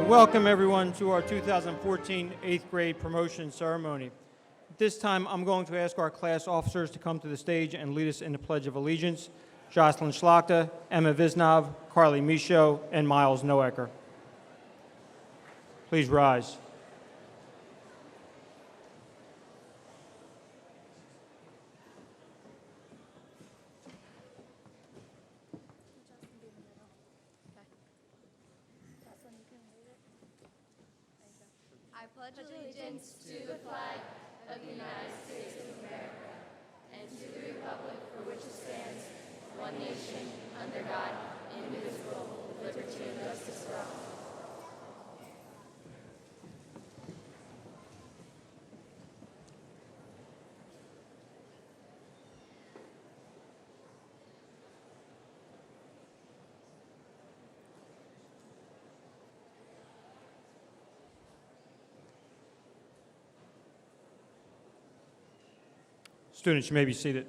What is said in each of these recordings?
Welcome everyone to our 2014 8th grade promotion ceremony. At this time, I'm going to ask our class officers to come to the stage and lead us in the Pledge of Allegiance. Jocelyn Schlachta, Emma Visnov, Carly Michaud, and Miles Noecker. Please rise. I pledge allegiance to the flag of the United States of America and to the republic for which it stands, one nation, under God, indivisible, with liberty and justice for all. Students, you may be seated.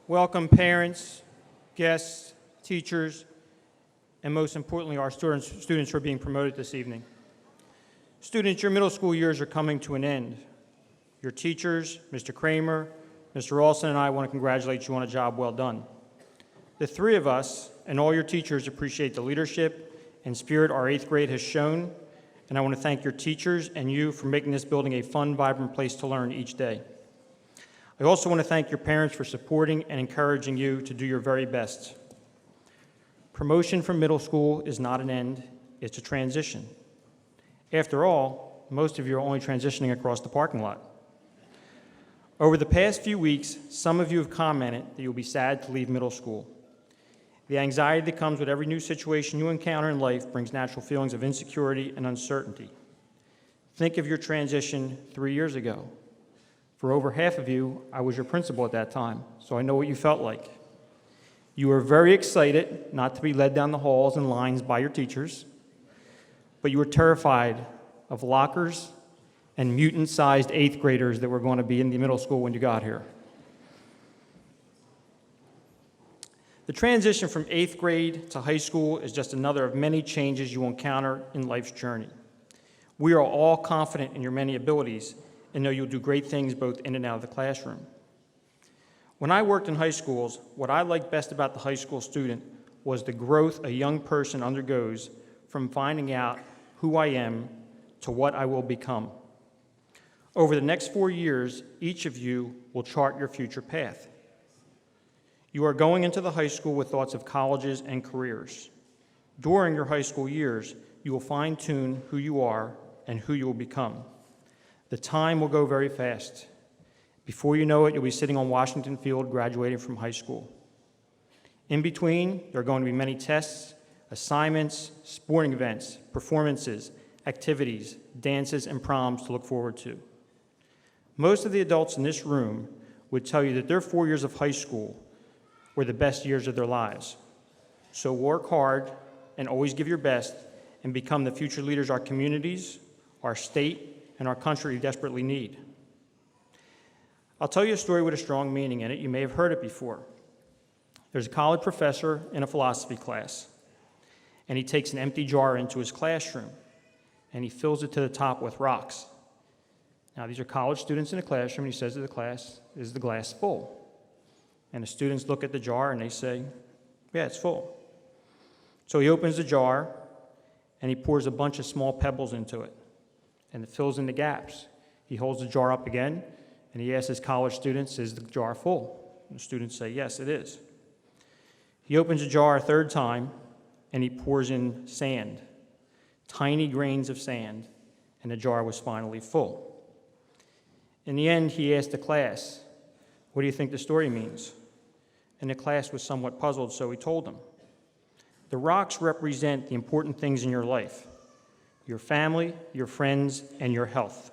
Welcome parents, guests, teachers, and most importantly, our students who are being promoted this evening. Students, your middle school years are coming to an end. Your teachers, Mr. Kramer, Mr. Olson, and I want to congratulate you on a job well done. The three of us and all your teachers appreciate the leadership and spirit our 8th grade has shown, and I want to thank your teachers and you for making this building a fun, vibrant place to learn each day. I also want to thank your parents for supporting and encouraging you to do your very best. Promotion from middle school is not an end, it's a transition. After all, most of you are only transitioning across the parking lot. Over the past few weeks, some of you have commented that you'll be sad to leave middle school. The anxiety that comes with every new situation you encounter in life brings natural feelings of insecurity and uncertainty. Think of your transition 3 years ago. For over half of you, I was your principal at that time, so I know what you felt like. You were very excited not to be led down the halls and lines by your teachers, but you were terrified of lockers and mutant-sized 8th graders that were going to be in the middle school when you got here. The transition from 8th grade to high school is just another of many changes you will encounter in life's journey. We are all confident in your many abilities, and know you'll do great things both in and out of the classroom. When I worked in high schools, what I liked best about the high school student was the growth a young person undergoes from finding out who I am to what I will become. Over the next 4 years, each of you will chart your future path. You are going into the high school with thoughts of colleges and careers. During your high school years, you will fine-tune who you are and who you will become. The time will go very fast. Before you know it, you'll be sitting on Washington Field graduating from high school. In between, there are going to be many tests, assignments, sporting events, performances, activities, dances, and proms to look forward to. Most of the adults in this room would tell you that their 4 years of high school were the best years of their lives. So work hard and always give your best and become the future leaders our communities, our state, and our country desperately need. I'll tell you a story with a strong meaning in it. You may have heard it before. There's a college professor in a philosophy class, and he takes an empty jar into his classroom, and he fills it to the top with rocks. Now, these are college students in a classroom, and he says to the class, "Is the glass full?" And the students look at the jar, and they say, "Yeah, it's full." So he opens the jar, and he pours a bunch of small pebbles into it, and it fills in the gaps. He holds the jar up again, and he asks his college students, "Is the jar full?" And the students say, "Yes, it is." He opens the jar a third time, and he pours in sand, tiny grains of sand, and the jar was finally full. In the end, he asked the class, "What do you think the story means?" And the class was somewhat puzzled, so he told them, "The rocks represent the important things in your life, your family, your friends, and your health.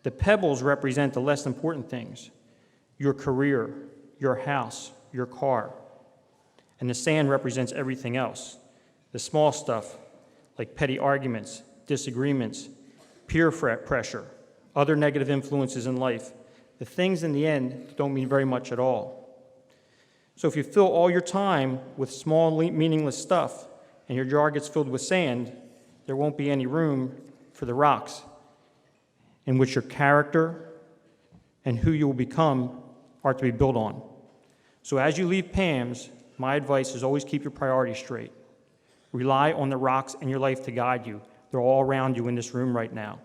The pebbles represent the less important things, your career, your house, your car. And the sand represents everything else, the small stuff like petty arguments, disagreements, peer pressure, other negative influences in life. The things in the end don't mean very much at all. So if you fill all your time with small, meaningless stuff and your jar gets filled with sand, there won't be any room for the rocks in which your character and who you will become are to be built on. So as you leave PAMS, my advice is always keep your priorities straight. Rely on the rocks in your life to guide you. They're all around you in this room right now.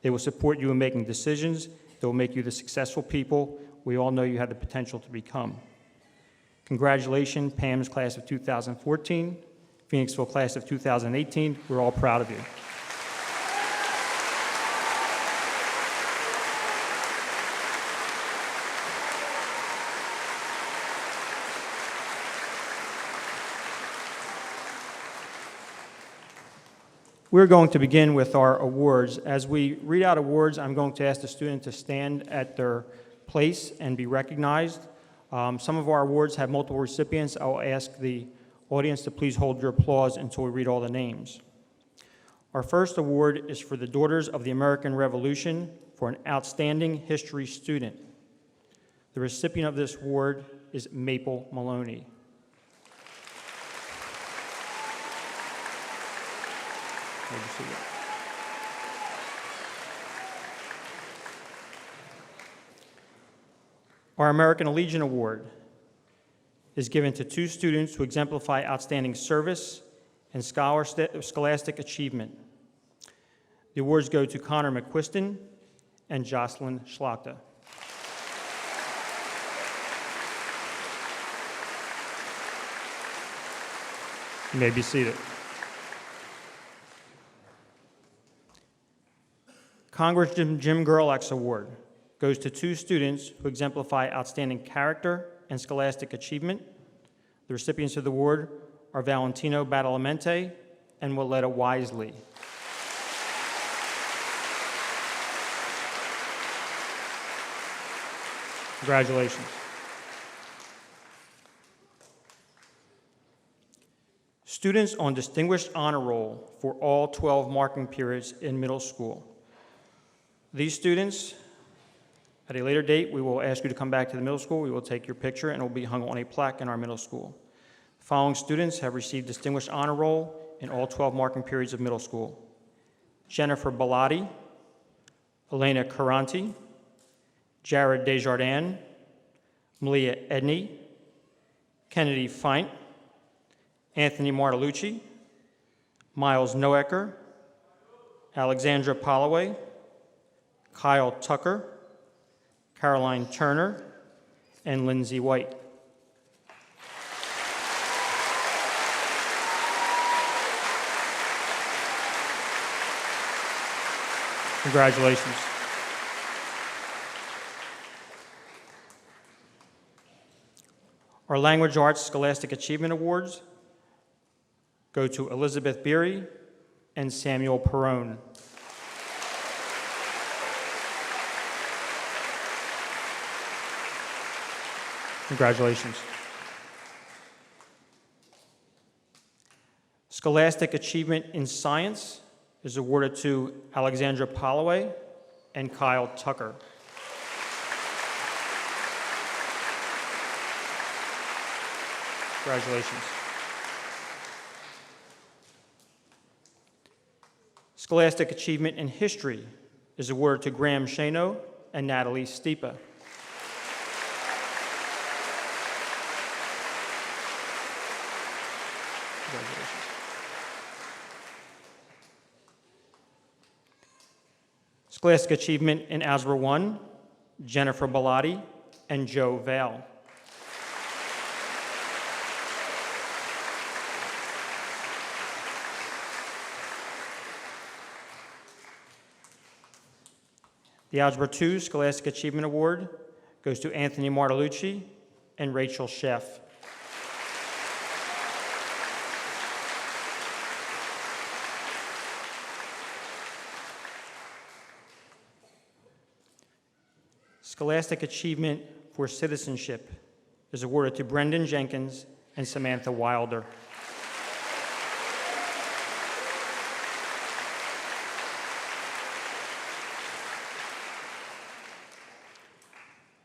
They will support you in making decisions. They will make you the successful people we all know you have the potential to become. Congratulations, PAMS class of 2014, Phoenixville class of 2018. We're all proud of you. We're going to begin with our awards. As we read out awards, I'm going to ask the student to stand at their place and be recognized. Some of our awards have multiple recipients. I'll ask the audience to please hold your applause until we read all the names. Our first award is for the Daughters of the American Revolution for an outstanding history student. The recipient of this award is Maple Maloney. Our American Legion Award is given to 2 students who exemplify outstanding service and scholastic achievement. The awards go to Connor McQuiston and Jocelyn Schlachta. You may be seated. Congressman Jim Gerlach's Award goes to 2 students who exemplify outstanding character and scholastic achievement. The recipients of the award are Valentino Badalamenti and Willetta Wisely. Congratulations. Students on Distinguished Honor Roll for all 12 marking periods in middle school. These students, at a later date, we will ask you to come back to the middle school. We will take your picture and it will be hung on a plaque in our middle school. The following students have received Distinguished Honor Roll in all 12 marking periods of middle school: Jennifer Bellotti, Elena Caranti, Jared Desjardins, Malia Edney, Kennedy Feint, Anthony Martellucci, Miles Noecker, Alexandra Polloway, Kyle Tucker, Caroline Turner, and Lindsay White. Congratulations. Our Language Arts Scholastic Achievement Awards go to Elizabeth Beery and Samuel Perrone. Congratulations. Scholastic Achievement in Science is awarded to Alexandra Polloway and Kyle Tucker. Congratulations. Scholastic Achievement in History is awarded to Graham Shano and Natalie Stipa. Congratulations. Scholastic Achievement in Algebra 1, Jennifer Bellotti and Joe Vale. The Algebra 2 Scholastic Achievement Award goes to Anthony Martellucci and Rachel Sheff. Scholastic Achievement for Citizenship is awarded to Brendan Jenkins and Samantha Wilder.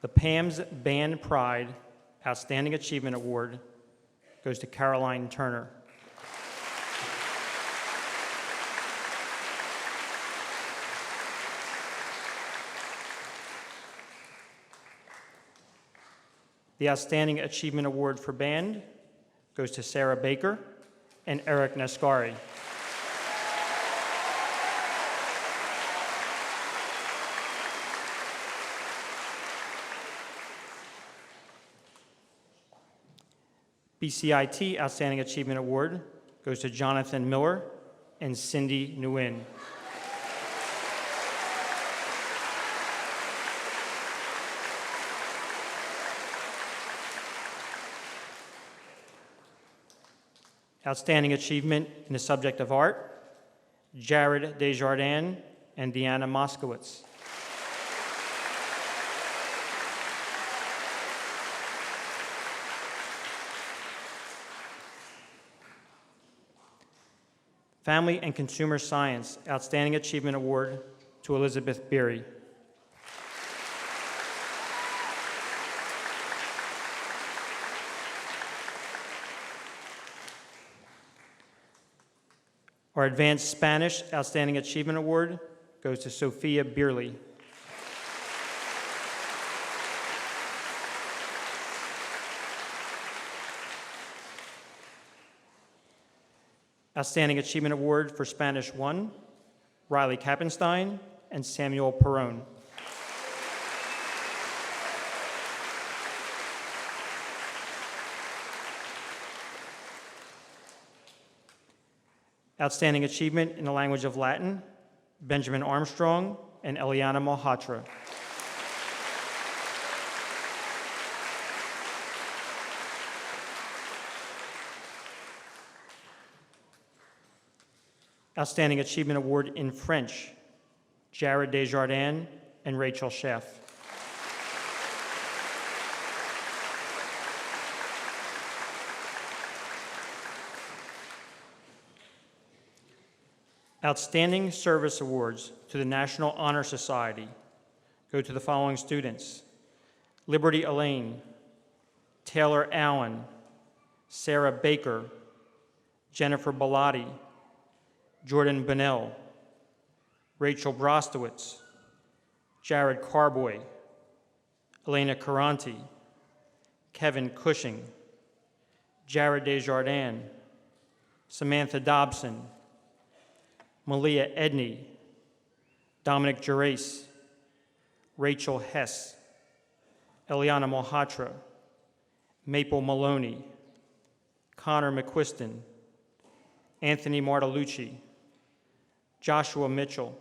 The PAMS Band Pride Outstanding Achievement Award goes to Caroline Turner. The Outstanding Achievement Award for Band goes to Sarah Baker and Eric Nascari. BCIT Outstanding Achievement Award goes to Jonathan Miller and Cindy Nguyen. Outstanding Achievement in the Subject of Art, Jared Desjardins and Deanna Moskowitz. Family and Consumer Science Outstanding Achievement Award to Elizabeth Beery. Our Advanced Spanish Outstanding Achievement Award goes to Sophia Beerley. Outstanding Achievement Award for Spanish 1, Riley Kappenstein and Samuel Perrone. Outstanding Achievement in the Language of Latin, Benjamin Armstrong and Eliana Malhotra. Outstanding Achievement Award in French, Jared Desjardins and Rachel Sheff. Outstanding Service Awards to the National Honor Society go to the following students: Liberty Elaine, Taylor Allen, Sarah Baker, Jennifer Bellotti, Jordan Bunnell, Rachel Brostowitz, Jared Carboy, Elena Caranti, Kevin Cushing, Jared Desjardins, Samantha Dobson, Malia Edney, Dominic Gerace, Rachel Hess, Eliana Mohatra, Maple Maloney, Connor McQuiston, Anthony Martalucci, Joshua Mitchell,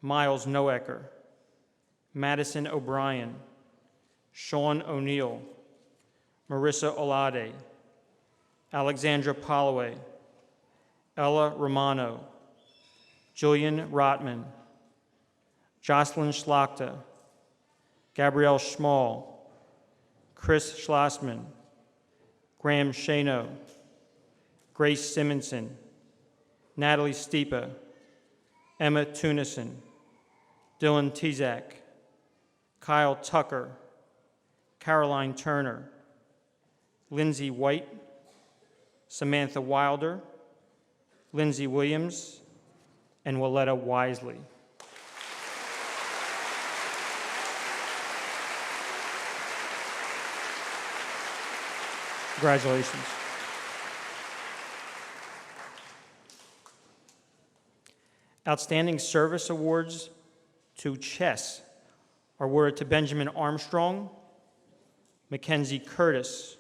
Miles Noecker, Madison O'Brien, Sean O'Neill, Marissa Olade, Alexandra Polloway, Ella Romano, Julian Rotman, Jocelyn Schlachta, Gabrielle Schmall, Chris Schlossman, Graham Shano, Grace Simonson, Natalie Steepa, Emma Tunison, Dylan Tizak, Kyle Tucker, Caroline Turner, Lindsay White, Samantha Wilder, Lindsay Williams, and Willetta Wisely. Congratulations. Outstanding Service Awards to chess are awarded to Benjamin Armstrong, Mackenzie Curtis,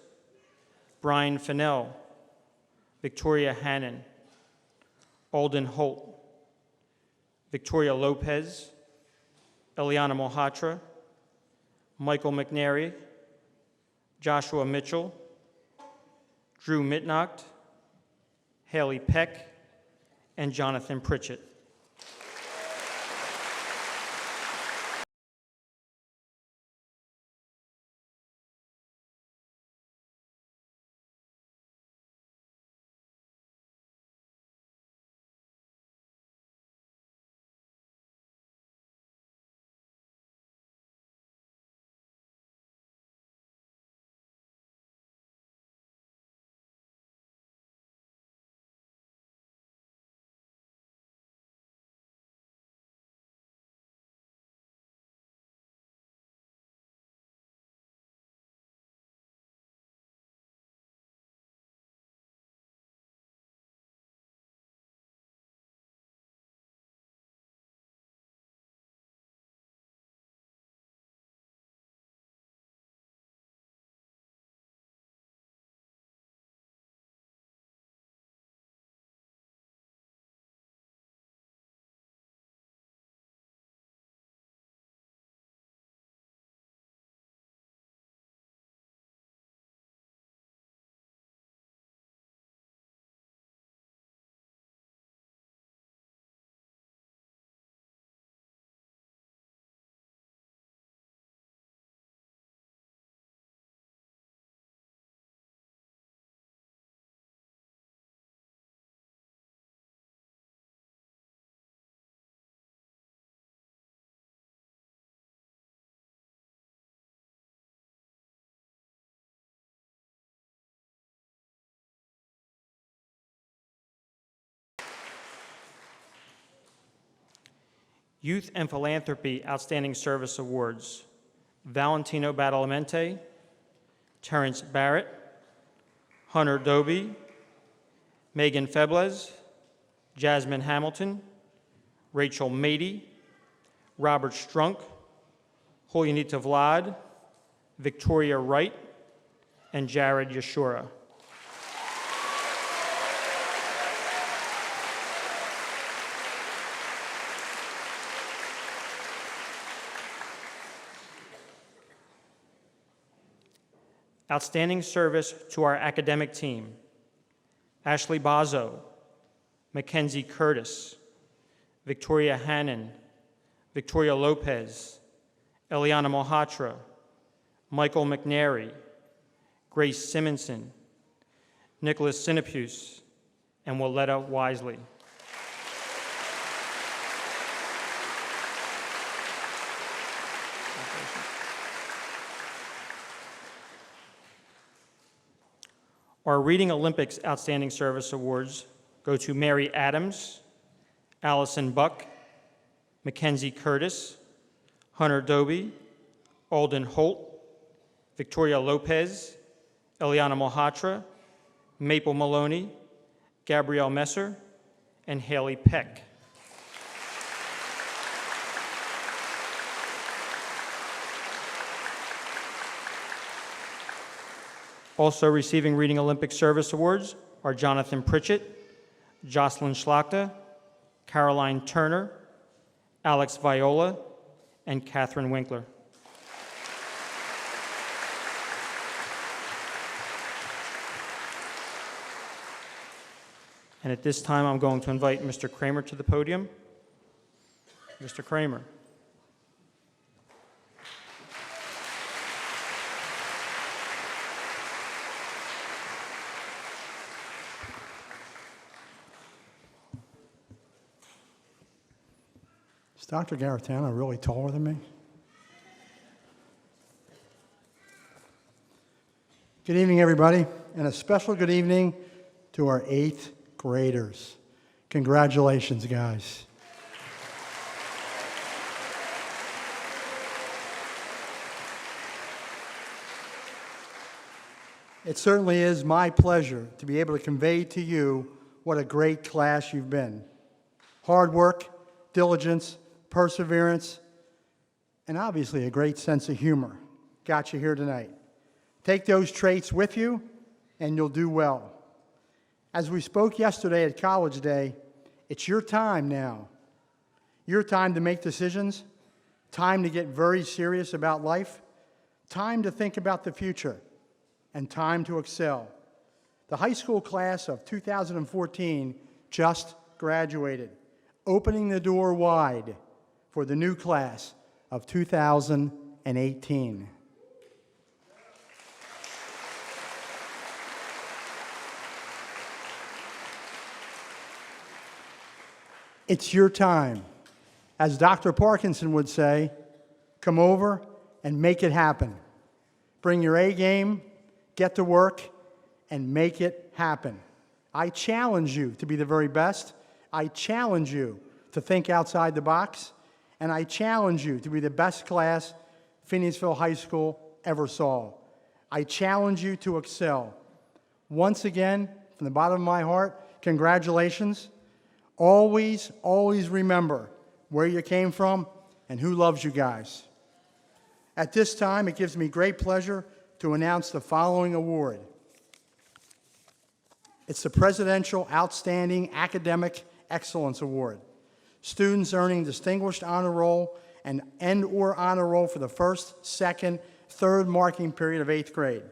Brian Fennell, Victoria Hannon, Alden Holt, Victoria Lopez, Eliana Mohatra, Michael McNary, Joshua Mitchell, Drew Mitnocht, Haley Peck, and Jonathan Pritchett. Youth and Philanthropy Outstanding Service Awards: Valentino Badalamenti, Terrence Barrett, Hunter Doby, Megan Febles, Jasmine Hamilton, Rachel Mady, Robert Strunk, Julianita Vlad, Victoria Wright, and Jared Yashura. Outstanding service to our academic team: Ashley Bazo, Mackenzie Curtis, Victoria Hannon, Victoria Lopez, Eliana Mohatra, Michael McNary, Grace Simonson, Nicholas Sinapuse, and Willetta Wisely. Our Reading Olympics Outstanding Service Awards go to Mary Adams, Allison Buck, Mackenzie Curtis, Hunter Doby, Alden Holt, Victoria Lopez, Eliana Mohatra, Maple Maloney, Gabrielle Messer, and Haley Peck. Also receiving Reading Olympic Service Awards are Jonathan Pritchett, Jocelyn Schlachta, Caroline Turner, Alex Viola, and Catherine Winkler. And at this time, I'm going to invite Mr. Kramer to the podium. Mr. Kramer. Is Dr. Garatano really taller than me? Good evening, everybody, and a special good evening to our 8th graders. Congratulations, guys. It certainly is my pleasure to be able to convey to you what a great class you've been. Hard work, diligence, perseverance, and obviously a great sense of humor got you here tonight. Take those traits with you, and you'll do well. As we spoke yesterday at College Day, it's your time now. Your time to make decisions, time to get very serious about life, time to think about the future, and time to excel. The high school class of 2014 just graduated, opening the door wide for the new class of 2018. It's your time. As Dr. Parkinson would say, come over and make it happen. Bring your A game, get to work, and make it happen. I challenge you to be the very best. I challenge you to think outside the box. And I challenge you to be the best class Phoenixville High School ever saw. I challenge you to excel. Once again, from the bottom of my heart, congratulations. Always, always remember where you came from and who loves you guys. At this time, it gives me great pleasure to announce the following award. It's the Presidential Outstanding Academic Excellence Award. Students earning Distinguished Honor Roll and/or Honor Roll for the first, second, third marking period of 8th grade.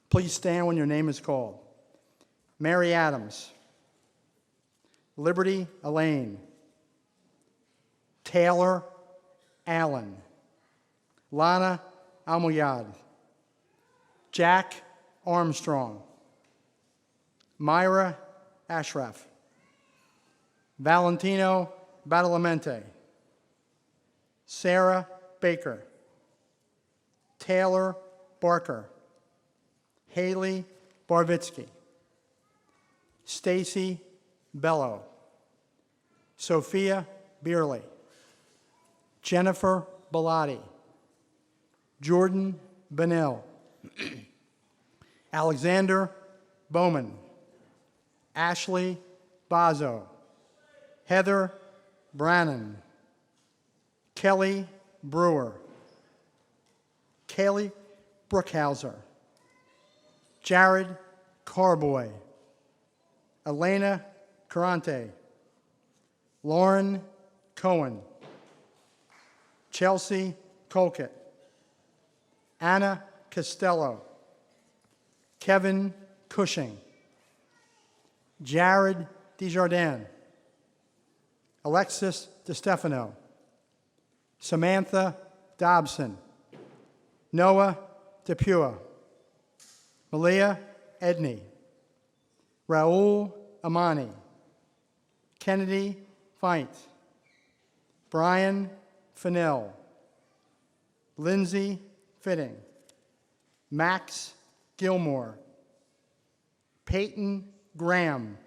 Please stand when your name is called. Mary Adams, Liberty Elaine, Taylor Allen, Lana Almoyad, Jack Armstrong, Myra Ashraf, Valentino Badalamenti, Sarah Baker, Taylor Barker, Haley Barvitsky, Stacy Bello, Sophia Beerley, Jennifer Bellotti, Jordan Bennell, Alexander Bowman, Ashley Bazo, Heather Brannon, Kelly Brewer, Kaylee Brookhauser, Jared Carboy, Elena Carante, Lauren Cohen, Chelsea Colquitt, Anna Costello, Kevin Cushing, Jared Desjardins, Alexis DeStefano, Samantha Dobson, Noah DePua, Malia Edney, Raul Amani, Kennedy Feint, Brian Fennell, Lindsay Fitting, Max Gilmore, Peyton Graham,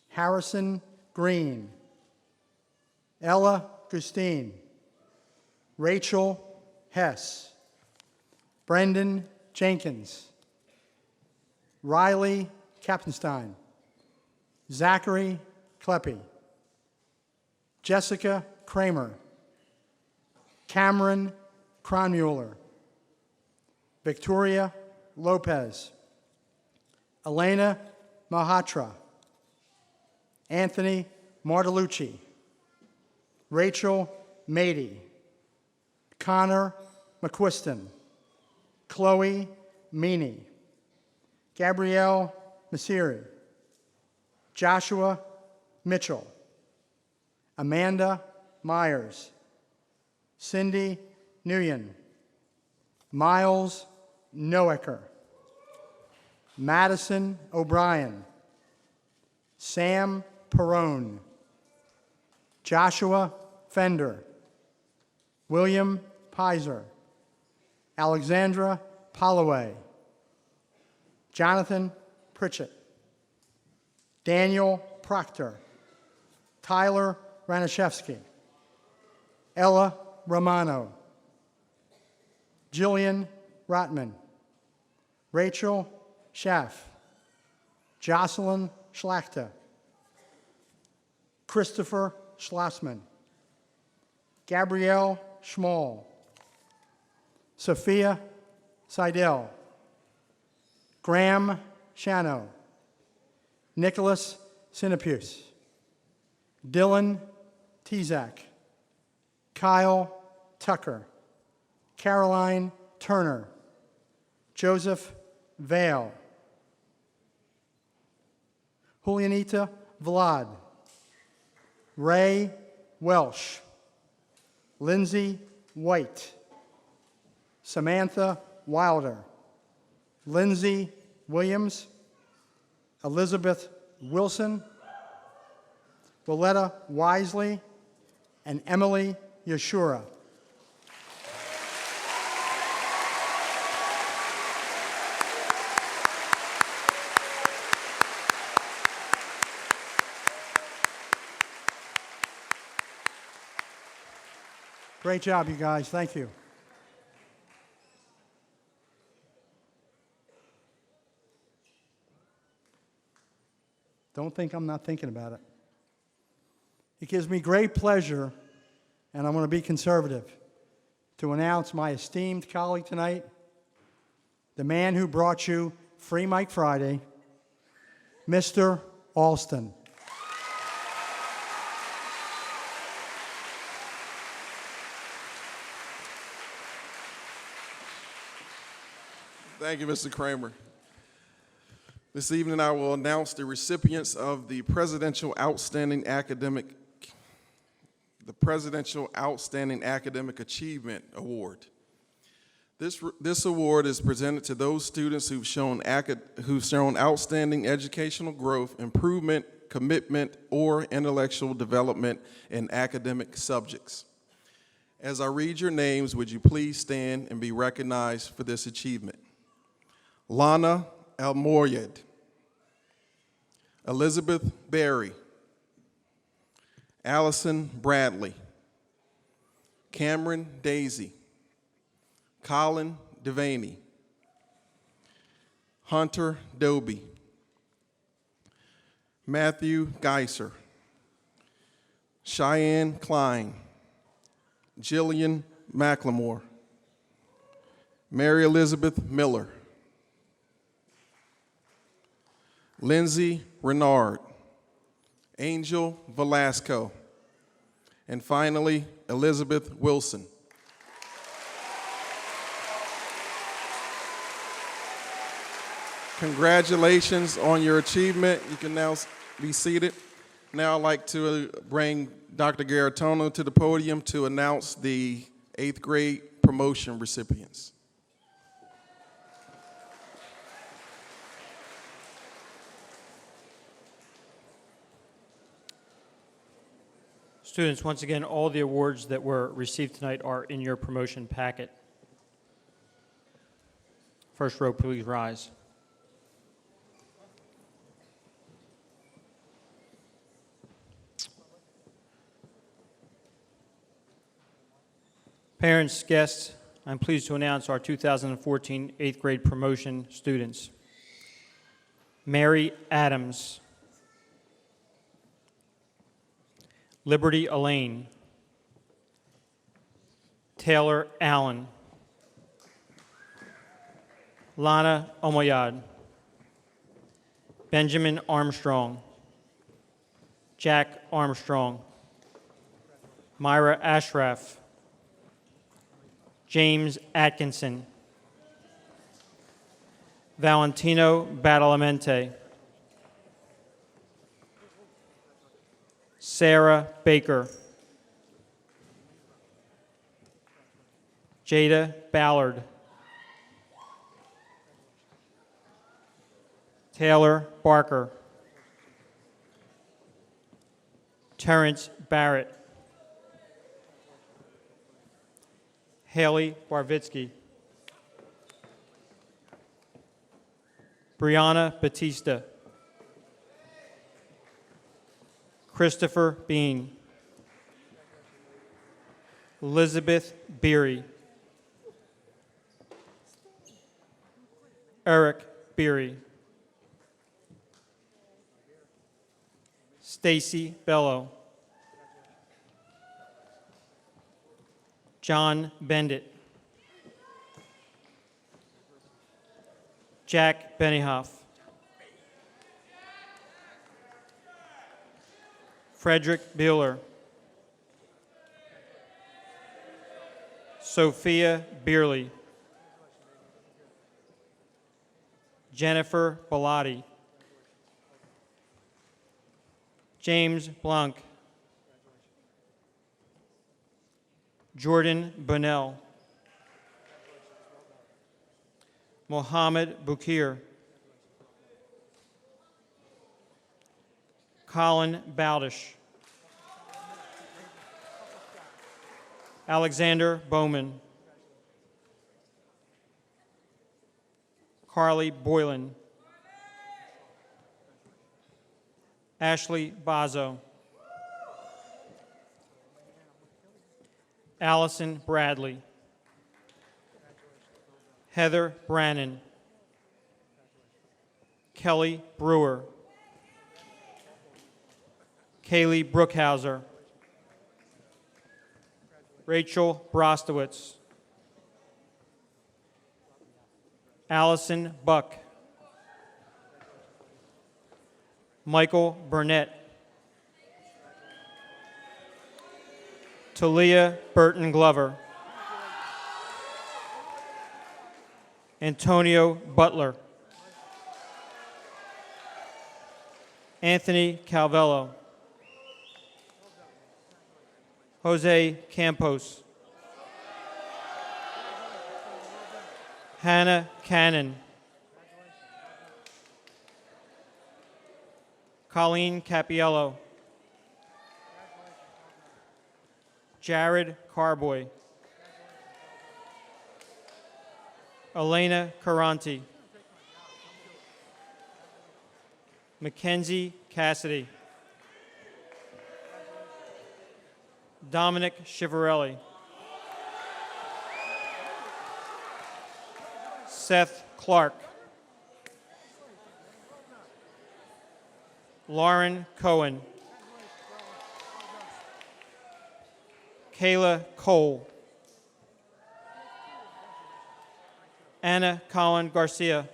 Harrison Green, Ella Gustine, Rachel Hess, Brendan Jenkins, Riley Kappenstein, Zachary Kleppe, Jessica Kramer, Cameron Kronmuller, Victoria Lopez, Elena Mahatra, Anthony Martolucci, Rachel Mady, Connor McQuiston, Chloe Meany, Gabrielle Masiri, Joshua Mitchell, Amanda Myers, Cindy Nguyen, Miles Noecker, Madison O'Brien, Sam Perone, Joshua Fender, William Pizer, Alexandra Holloway, Jonathan Pritchett, Daniel Proctor, Tyler Ranishevsky, Ella Romano, Jillian Rotman, Rachel Schaff, Jocelyn Schlachter, Christopher Schlossman, Gabrielle Schmall, Sophia Seidel, Graham Shano, Nicholas Sinapuse, Dylan Tezak, Kyle Tucker, Caroline Turner, Joseph Vale, Julianita Vlad, Ray Welsh, Lindsay White, Samantha Wilder, Lindsay Williams, Elizabeth Wilson, Willetta Wisely, and Emily Yashura. Great job, you guys. Thank you. Don't think I'm not thinking about it. It gives me great pleasure, and I'm going to be conservative, to announce my esteemed colleague tonight, the man who brought you Free Mike Friday, Mr. Alston. Thank you, Mr. Kramer. This evening, I will announce the recipients of the Presidential Outstanding Academic Achievement Award. This award is presented to those students who've shown outstanding educational growth, improvement, commitment, or intellectual development in academic subjects. As I read your names, would you please stand and be recognized for this achievement? Lana Almoyed, Elizabeth Berry, Allison Bradley, Cameron Daisy, Colin Devaney, Hunter Doby, Matthew Geiser, Cheyenne Klein, Jillian McLemore, Mary Elizabeth Miller, Lindsay Renard, Angel Velasco, and finally, Elizabeth Wilson. Congratulations on your achievement. You can now be seated. Now I'd like to bring Dr. Garatono to the podium to announce the 8th grade promotion recipients. Students, once again, all the awards that were received tonight are in your promotion packet. First row, please rise. Parents, guests, I'm pleased to announce our 2014 8th grade promotion students. Mary Adams, Liberty Elaine, Taylor Allen, Lana Omoyad, Benjamin Armstrong, Jack Armstrong, Myra Ashraf, James Atkinson, Valentino Badalamenti, Sarah Baker, Jada Ballard, Taylor Barker, Terrence Barrett, Haley Barvitsky, Brianna Batista, Christopher Bean, Elizabeth Beery, Eric Beery, Stacy Bello, John Bendit, Jack Benioff, Frederick Bueller, Sophia Beerley, Jennifer Bellotti, James Blanc, Jordan Bunnell, Mohammed Bukir, Colin Bowdish, Alexander Bowman, Carly Boylan, Ashley Bazo, Allison Bradley, Heather Brannon, Kelly Brewer, Kaylee Brookhauser, Rachel Brostowitz, Allison Buck, Michael Burnett, Talia Burton Glover, Antonio Butler, Anthony Calvello, Jose Campos, Hannah Cannon, Colleen Capiello, Jared Carboy, Elena Caranti, Mackenzie Cassidy, Dominic Chivarelli, Seth Clark, Lauren Cohen, Kayla Cole, Anna Colin Garcia,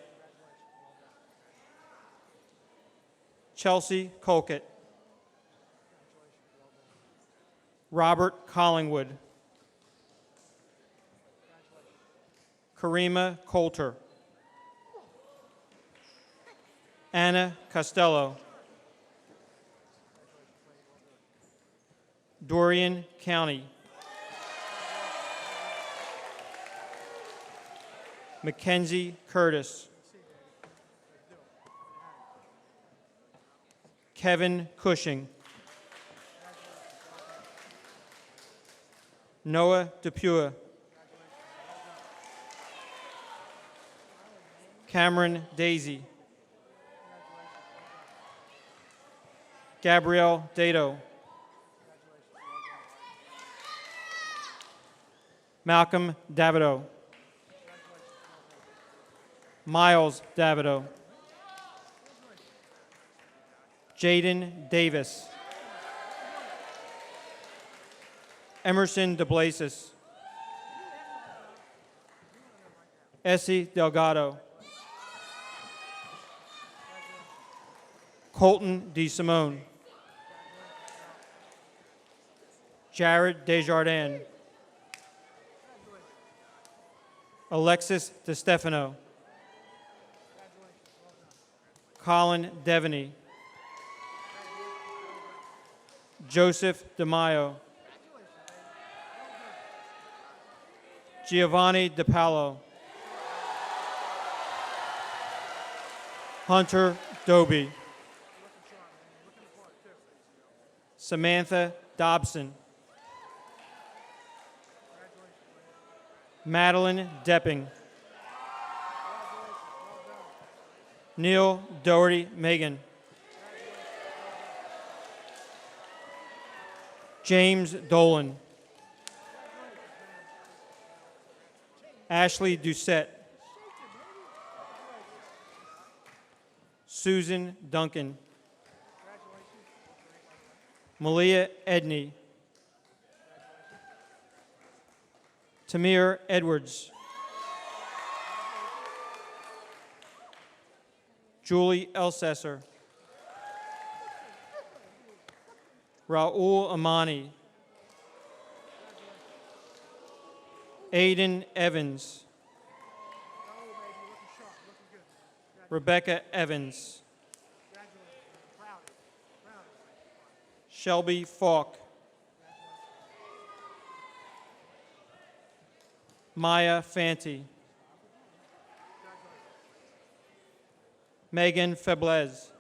Chelsea Colquitt, Robert Collingwood, Karima Coulter, Anna Costello, Dorian County, Mackenzie Curtis, Kevin Cushing, Noah DePua, Cameron Daisy, Gabrielle Dato, Malcolm Davido. Miles Davido. Jaden Davis. Emerson DeBlasis. Essie Delgado. Colton DeSimone. Jared Desjardins. Alexis DeStefano. Colin Devaney. Joseph DeMaio. Giovanni DePaolo. Hunter Doby. Samantha Dobson. Madeline Depping. Neil Doherty Megan. James Dolan. Ashley Doucette. Susan Duncan. Malia Edney. Tamir Edwards. Julie Elsesser. Raul Amani. Aiden Evans. Rebecca Evans. Shelby Falk. Maya Fanti. Megan Feblez.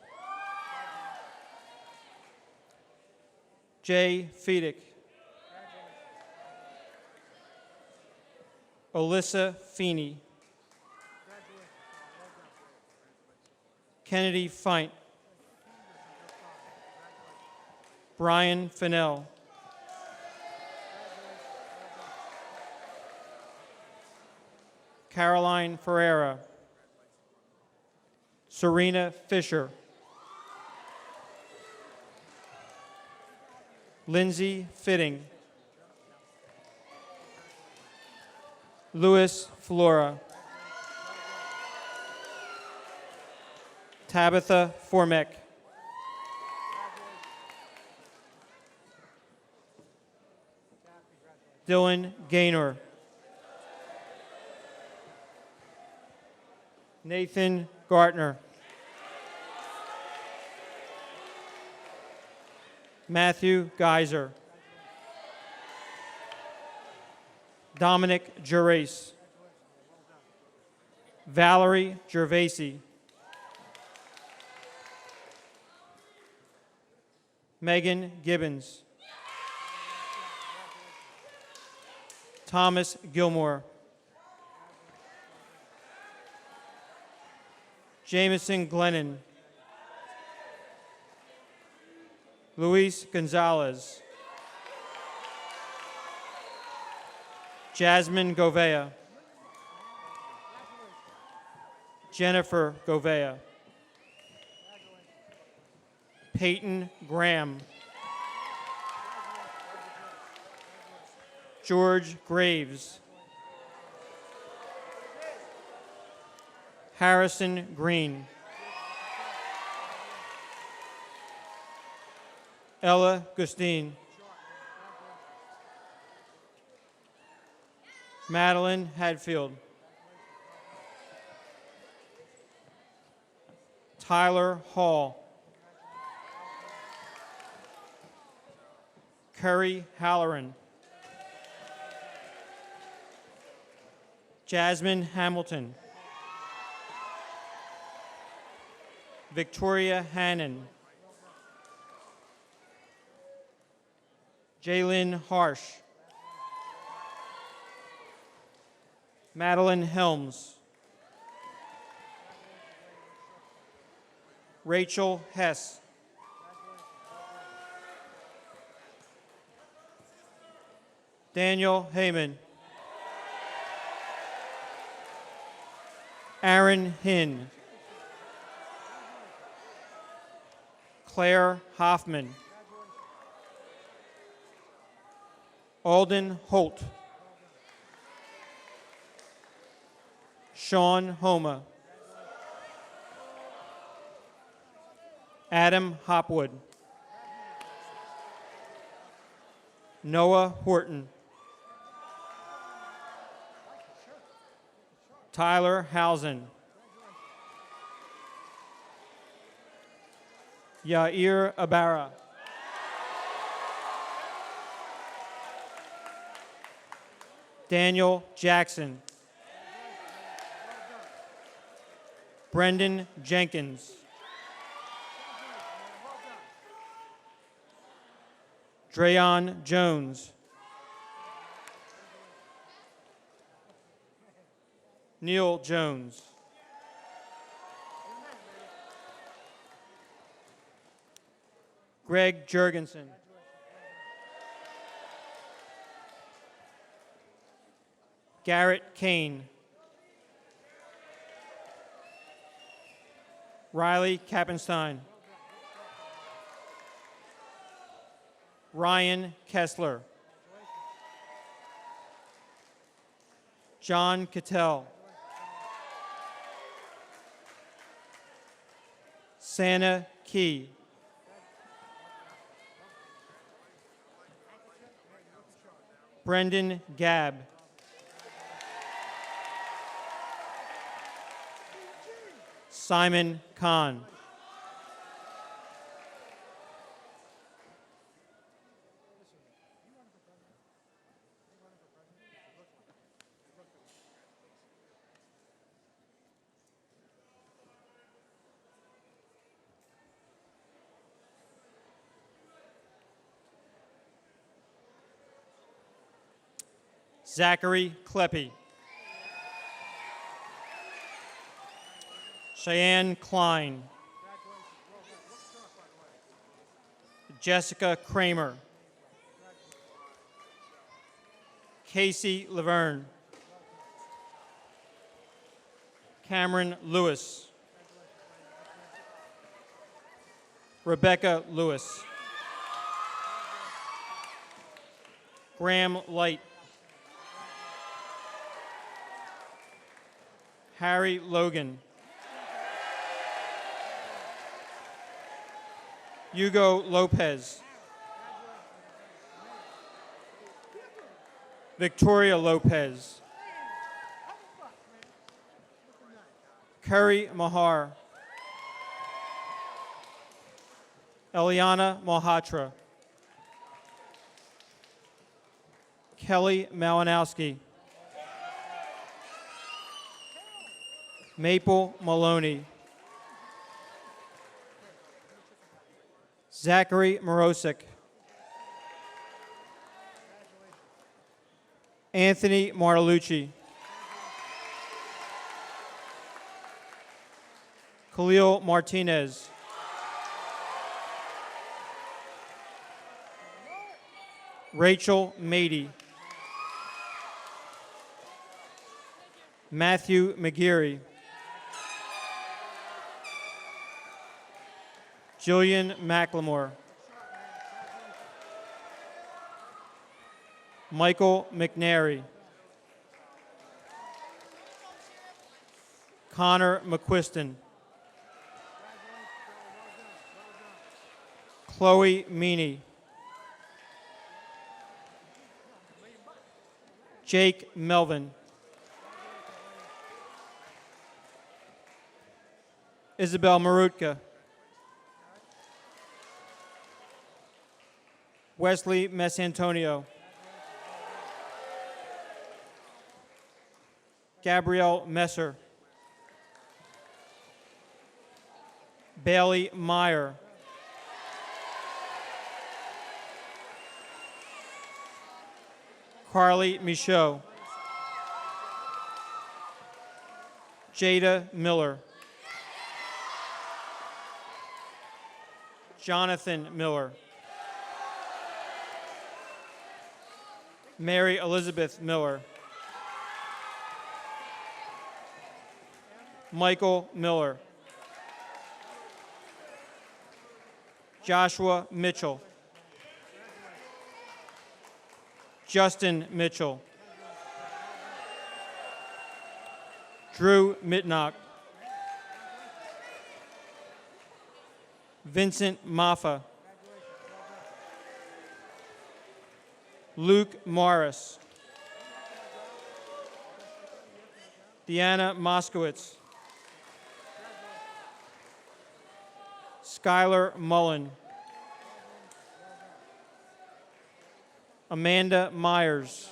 Jay Fedick. Alyssa Feeney. Kennedy Feint. Brian Fennell. Caroline Ferreira. Serena Fisher. Lindsay Fitting. Louis Flora. Tabitha Formek. Dylan Gaynor. Nathan Gartner. Matthew Geiser. Dominic Gerace. Valerie Gervasi. Megan Gibbons. Thomas Gilmore. Jameson Glennon. Luis Gonzalez. Jasmine Govea. Jennifer Govea. Peyton Graham. George Graves. Harrison Green. Ella Gustine. Madeline Hadfield. Tyler Hall. Curry Halloran. Jasmine Hamilton. Victoria Hannon. Jalen Harsh. Madeline Helms. Rachel Hess. Daniel Heyman. Aaron Hinn. Claire Hoffman. Alden Holt. Sean Homa. Adam Hopwood. Noah Horton. Tyler Housen. Yair Abara. Daniel Jackson. Brendan Jenkins. Drayon Jones. Neil Jones. Greg Jurgensen. Garrett Kane. Riley Kappenstein. Ryan Kessler. John Cattell. Santa Key. Brendan Gabb. Simon Kahn. Zachary Kleppe. Cheyenne Klein. Jessica Kramer. Casey Laverne. Cameron Lewis. Rebecca Lewis. Graham Light. Harry Logan. Hugo Lopez. Victoria Lopez. Curry Mahar. Eliana Malhotra. Kelly Malinowski. Maple Maloney. Zachary Morosic. Anthony Martellucci. Khalil Martinez. Rachel Mady. Matthew McGeary. Jillian McLemore. Michael McNary. Connor McQuiston. Chloe Meany. Jake Melvin. Isabel Marutka. Wesley Messantonio. Gabrielle Messer. Bailey Meyer. Carly Michaud. Jada Miller. Jonathan Miller. Mary Elizabeth Miller. Michael Miller. Joshua Mitchell. Justin Mitchell. Drew Mitnock. Vincent Maffa. Luke Morris. Deanna Moskowitz. Skylar Mullen. Amanda Myers.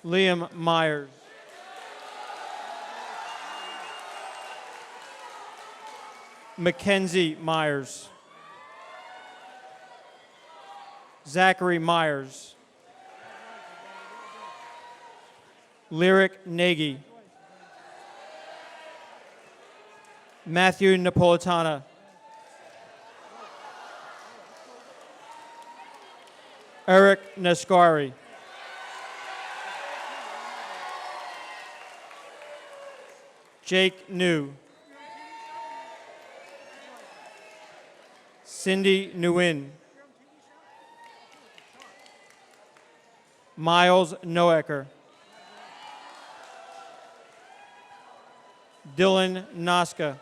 Liam Myers. Mackenzie Myers. Zachary Myers. Lyric Nagy. Matthew Napolitana. Eric Nascari. Jake New. Cindy Nguyen. Miles Noecker. Dylan Noska.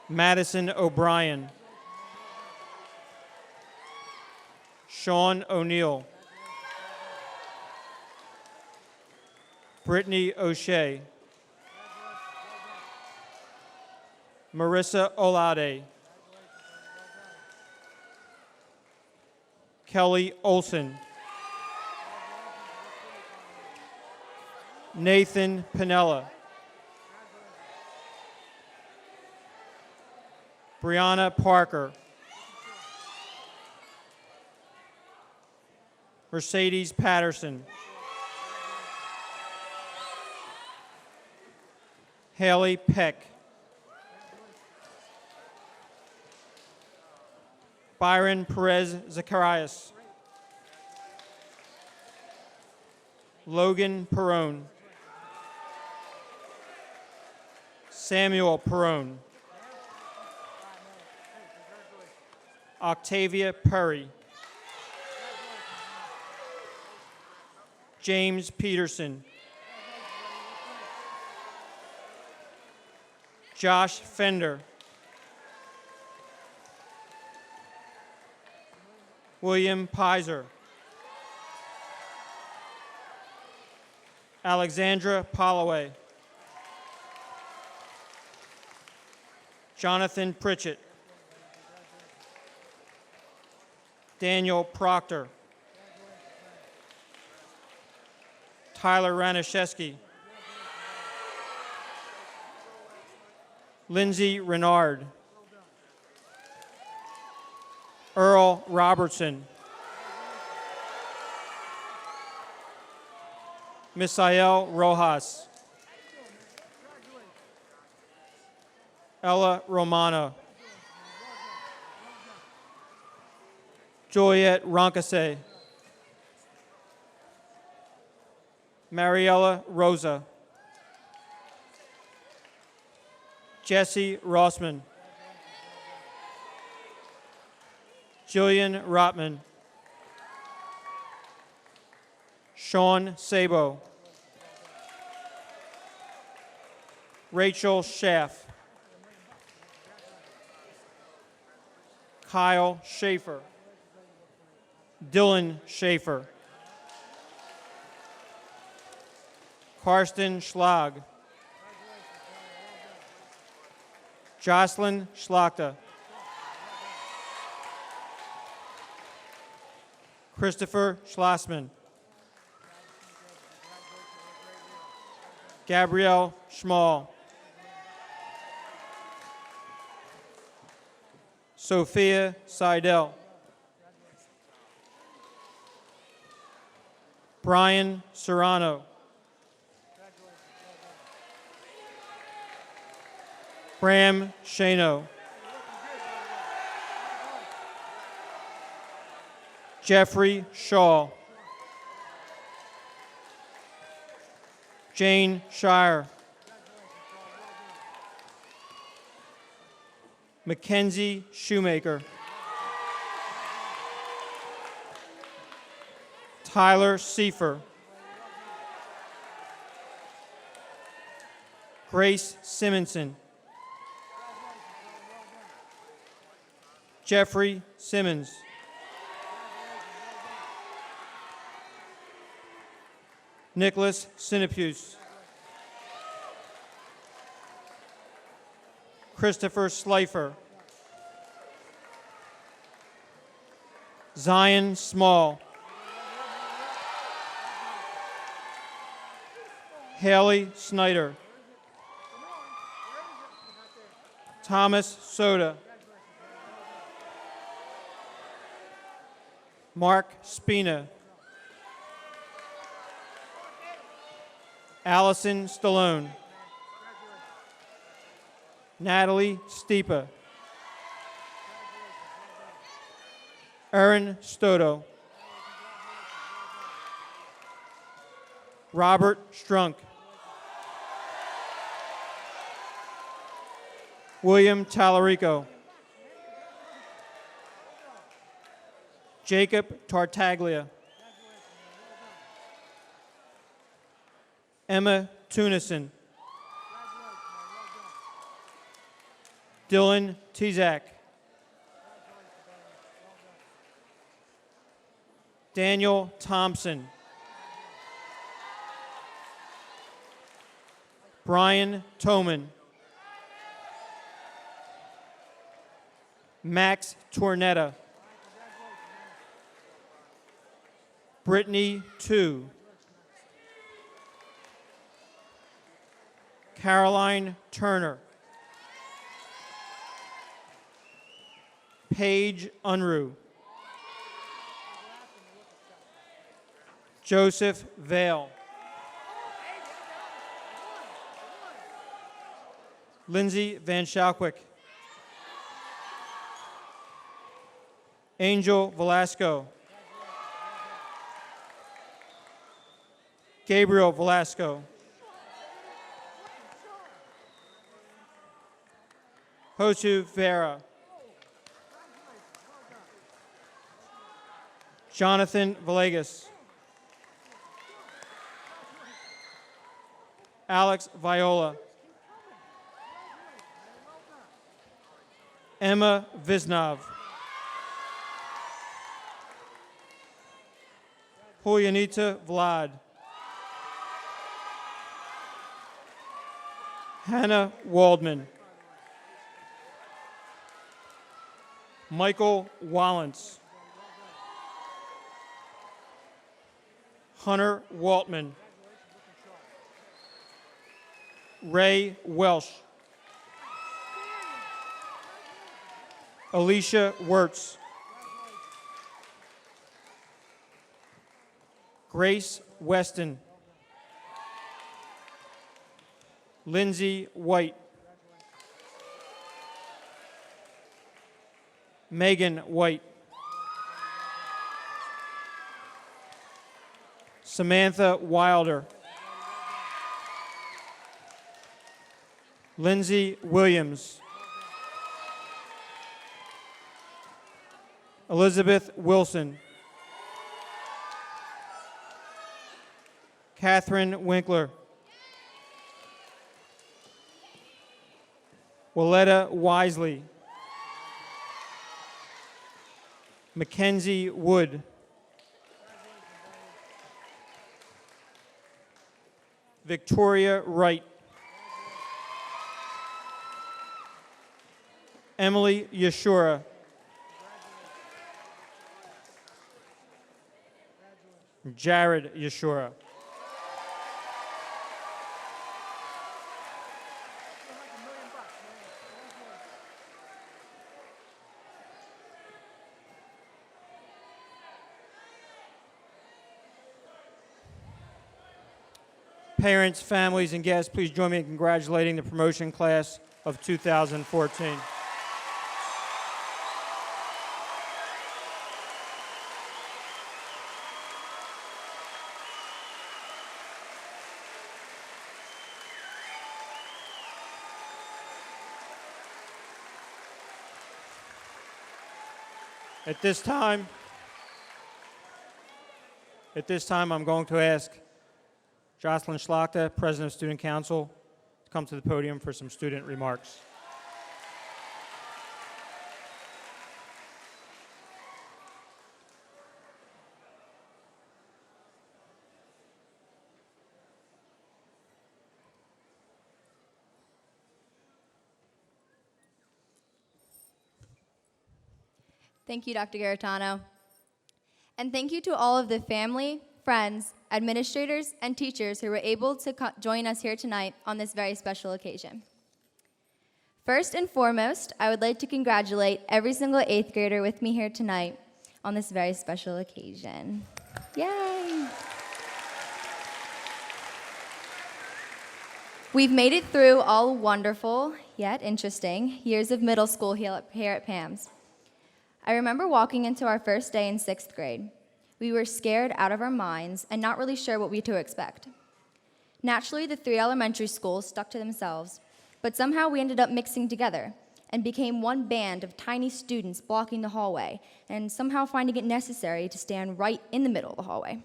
Madison O'Brien. Sean O'Neill. Brittany O'Shea. Marissa Olade. Kelly Olson. Nathan Pinella. Brianna Parker. Mercedes Patterson. Haley Peck. Byron Perez Zacharias. Logan Perone. Samuel Perone. Octavia Perry. James Peterson. Josh Fender. William Pizer. Alexandra Holloway. Jonathan Pritchett. Daniel Proctor. Tyler Ranishevsky. Lindsay Renard. Earl Robertson. Misael Rojas. Ella Romano. Juliet Roncase. Mariella Rosa. Jesse Rossman. Jillian Rotman. Sean Sabo. Rachel Schaff. Kyle Schaefer. Dylan Schaefer. Karsten Schlag. Jocelyn Schlachta. Christopher Schlossman. Gabrielle Schmall. Sophia Seidel. Brian Serrano. Bram Shano. Jeffrey Shaw. Jane Shire. Mackenzie Shoemaker. Tyler Seifer. Grace Simonson. Jeffrey Simmons. Nicholas Sinapuse. Christopher Slifer. Zion Small. Haley Snyder. Thomas Soda. Mark Spina. Allison Stallone. Natalie Steepa. Erin Stoto. Robert Strunk. William Tallarico. Jacob Tartaglia. Emma Tunison. Dylan Tizak. Daniel Thompson. Brian Toman. Max Tornetta. Brittany Tu. Caroline Turner. Paige Unruh. Joseph Vale. Lindsay Van Schalkwick. Angel Velasco. Gabriel Velasco. Hotu Vera. Jonathan Villegas. Alex Viola. Emma Visnov. Julianita Vlad. Hannah Waldman. Michael Wallens. Hunter Waltman. Ray Welsh. Alicia Wirtz. Grace Weston. Lindsay White. Megan White. Samantha Wilder. Lindsay Williams. Elizabeth Wilson. Catherine Winkler. Willetta Wisely. Mackenzie Wood. Victoria Wright. Emily Yashura. Jared Yashura. Parents, families, and guests, please join me in congratulating the promotion class of 2014. At this time, I'm going to ask Jocelyn Schlachta, President of Student Council, to come to the podium for some student remarks. Thank you, Dr. Garitano. And thank you to all of the family, friends, administrators, and teachers who were able to join us here tonight on this very special occasion. First and foremost, I would like to congratulate every single 8th grader with me here tonight on this very special occasion. Yay! We've made it through all wonderful, yet interesting, years of middle school here at PAMS. I remember walking into our first day in 6th grade. We were scared out of our minds and not really sure what to expect. Naturally, the 3 elementary schools stuck to themselves, but somehow we ended up mixing together and became one band of tiny students blocking the hallway and somehow finding it necessary to stand right in the middle of the hallway.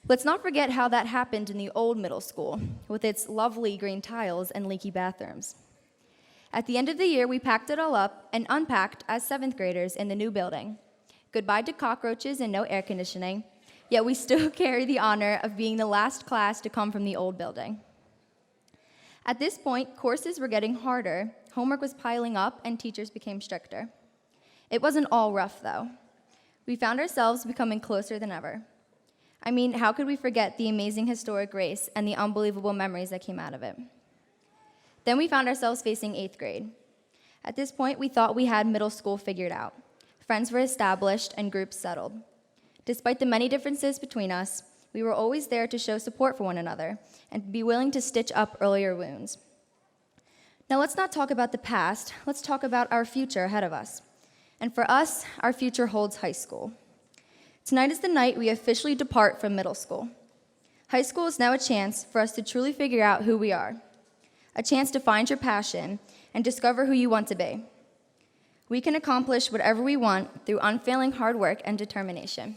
Let's not forget how that happened in the old middle school with its lovely green tiles and leaky bathrooms. At the end of the year, we packed it all up and unpacked as 7th graders in the new building. Goodbye to cockroaches and no air conditioning, yet we still carry the honor of being the last class to come from the old building. At this point, courses were getting harder, homework was piling up, and teachers became stricter. It wasn't all rough, though. We found ourselves becoming closer than ever. I mean, how could we forget the amazing historic race and the unbelievable memories that came out of it? Then we found ourselves facing 8th grade. At this point, we thought we had middle school figured out. Friends were established and groups settled. Despite the many differences between us, we were always there to show support for one another and be willing to stitch up earlier wounds. Now let's not talk about the past, let's talk about our future ahead of us. And for us, our future holds high school. Tonight is the night we officially depart from middle school. High school is now a chance for us to truly figure out who we are, a chance to find your passion and discover who you want to be. We can accomplish whatever we want through unfailing hard work and determination.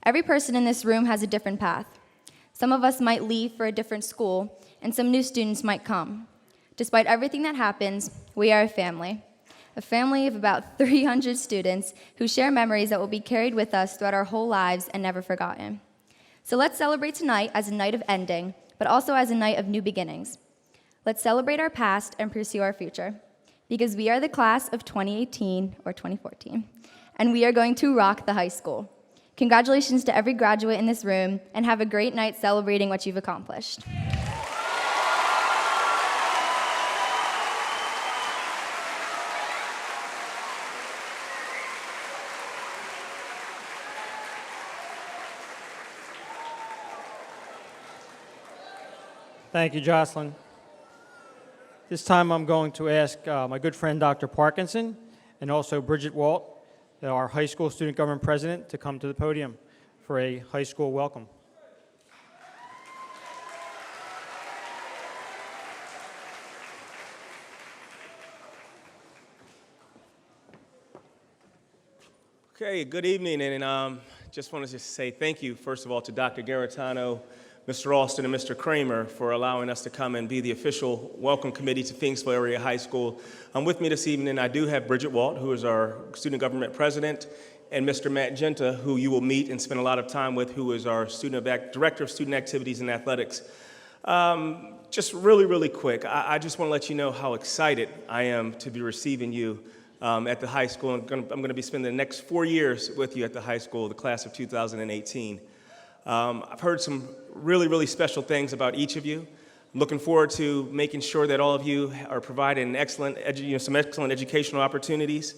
Every person in this room has a different path. Some of us might leave for a different school, and some new students might come. Despite everything that happens, we are a family of about 300 students who share memories that will be carried with us throughout our whole lives and never forgotten. So let's celebrate tonight as a night of ending, but also as a night of new beginnings. Let's celebrate our past and pursue our future, because we are the class of 2018 or 2014, and we are going to rock the high school. Congratulations to every graduate in this room, and have a great night celebrating what you've accomplished. Thank you, Jocelyn. This time I'm going to ask my good friend Dr. Parkinson and also Bridget Walt, our high school student government president, to come to the podium for a high school welcome. Okay, good evening, and just wanted to say thank you, first of all, to Dr. Garitano, Mr. Alston, and Mr. Kramer for allowing us to come and be the official welcome committee to Phoenixville Area High School. With me this evening, I do have Bridget Walt, who is our student government president, and Mr. Matt Genta, who you will meet and spend a lot of time with, who is our director of student activities and athletics. Just really quick, I just want to let you know how excited I am to be receiving you at the high school. I'm going to be spending the next 4 years with you at the high school, the class of 2018. I've heard some really special things about each of you. I'm looking forward to making sure that all of you are providing some excellent educational opportunities.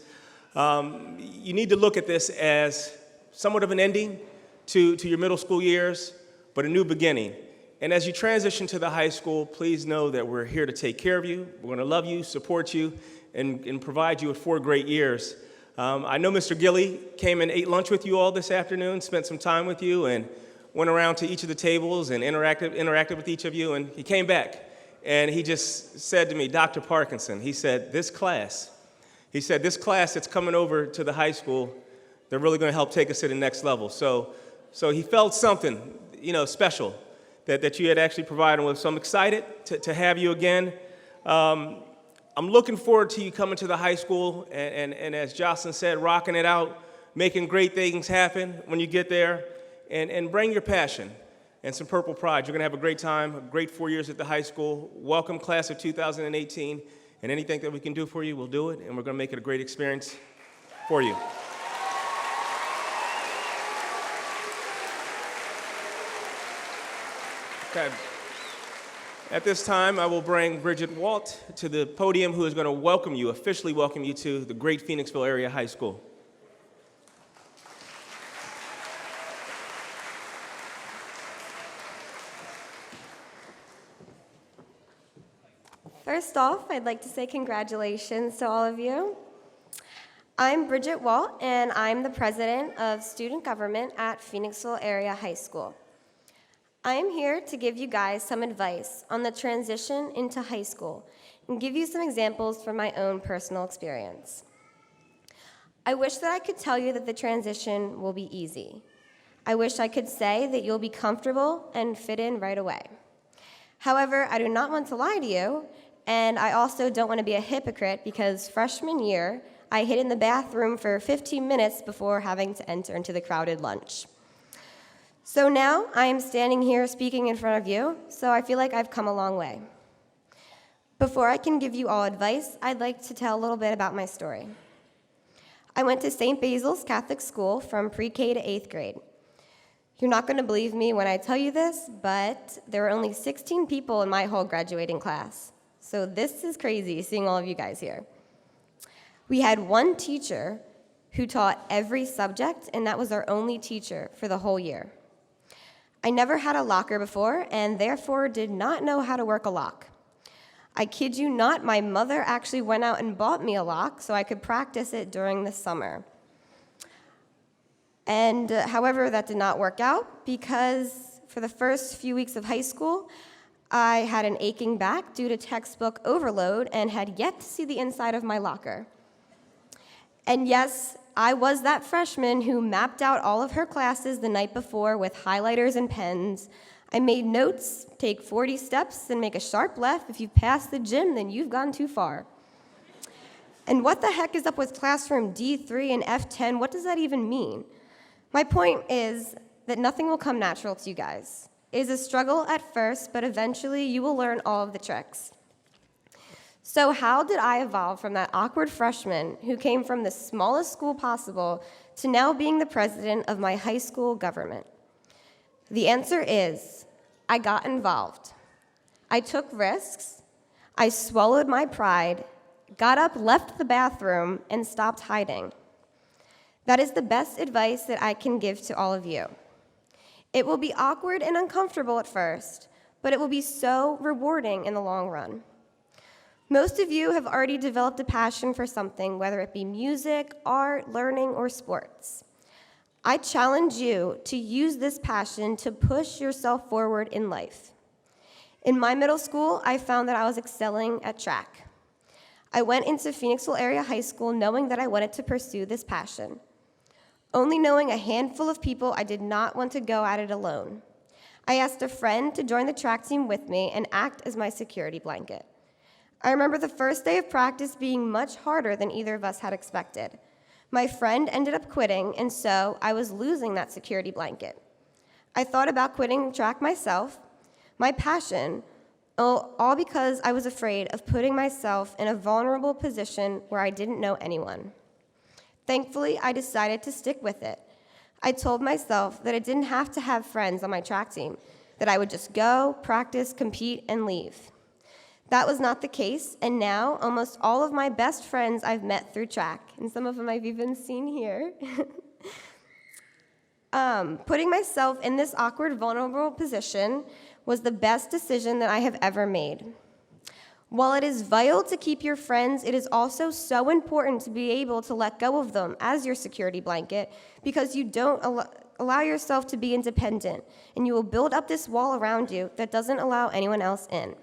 You need to look at this as somewhat of an ending to your middle school years, but a new beginning. And as you transition to the high school, please know that we're here to take care of you. We're going to love you, support you, and provide you with 4 great years. I know Mr. Gilly came and ate lunch with you all this afternoon, spent some time with you, and went around to each of the tables and interacted with each of you, and he came back, and he just said to me, Dr. Parkinson, he said, this class He said, this class that's coming over to the high school, they're really going to help take us to the next level. So he felt something, special that you had actually provided with. So I'm excited to have you again. I'm looking forward to you coming to the high school and as Jocelyn said, rocking it out, making great things happen when you get there, and bring your passion and some purple pride. You're going to have a great time, a great 4 years at the high school. Welcome, class of 2018, and anything that we can do for you, we'll do it, and we're going to make it a great experience for you. Okay. At this time, I will bring Bridget Walt to the podium, who is going to officially welcome you to the great Phoenixville Area High School. First off, I'd like to say congratulations to all of you. I'm Bridget Walt, and I'm the president of student government at Phoenixville Area High School. I'm here to give you guys some advice on the transition into high school and give you some examples from my own personal experience. I wish that I could tell you that the transition will be easy. I wish I could say that you'll be comfortable and fit in right away. However, I do not want to lie to you, and I also don't want to be a hypocrite because freshman year, I hid in the bathroom for 15 minutes before having to enter into the crowded lunch. So now I am standing here speaking in front of you, so I feel like I've come a long way. Before I can give you all advice, I'd like to tell a little bit about my story. I went to St. Basil's Catholic School from pre-K to 8th grade. You're not going to believe me when I tell you this, but there were only 16 people in my whole graduating class. So this is crazy, seeing all of you guys here. We had one teacher who taught every subject, and that was our only teacher for the whole year. I never had a locker before, and therefore did not know how to work a lock. I kid you not, my mother actually went out and bought me a lock so I could practice it during the summer. And however, that did not work out because for the first few weeks of high school, I had an aching back due to textbook overload and had yet to see the inside of my locker. And yes, I was that freshman who mapped out all of her classes the night before with highlighters and pens. I made notes, take 40 steps, and make a sharp left. If you've passed the gym, then you've gone too far. And what the heck is up with classroom D3 and F10? What does that even mean? My point is that nothing will come natural to you guys. It is a struggle at first, but eventually you will learn all of the tricks. So how did I evolve from that awkward freshman who came from the smallest school possible to now being the president of my high school government? The answer is, I got involved. I took risks, I swallowed my pride, got up, left the bathroom, and stopped hiding. That is the best advice that I can give to all of you. It will be awkward and uncomfortable at first, but it will be so rewarding in the long run. Most of you have already developed a passion for something, whether it be music, art, learning, or sports. I challenge you to use this passion to push yourself forward in life. In my middle school, I found that I was excelling at track. I went into Phoenixville Area High School knowing that I wanted to pursue this passion. Only knowing a handful of people, I did not want to go at it alone. I asked a friend to join the track team with me and act as my security blanket. I remember the first day of practice being much harder than either of us had expected. My friend ended up quitting, and so I was losing that security blanket. I thought about quitting track myself, my passion, all because I was afraid of putting myself in a vulnerable position where I didn't know anyone. Thankfully, I decided to stick with it. I told myself that I didn't have to have friends on my track team, that I would just go, practice, compete, and leave. That was not the case, and now almost all of my best friends I've met through track, and some of them I've even seen here. Putting myself in this awkward, vulnerable position was the best decision that I have ever made. While it is vital to keep your friends, it is also so important to be able to let go of them as your security blanket because you don't allow yourself to be independent, and you will build up this wall around you that doesn't allow anyone else in.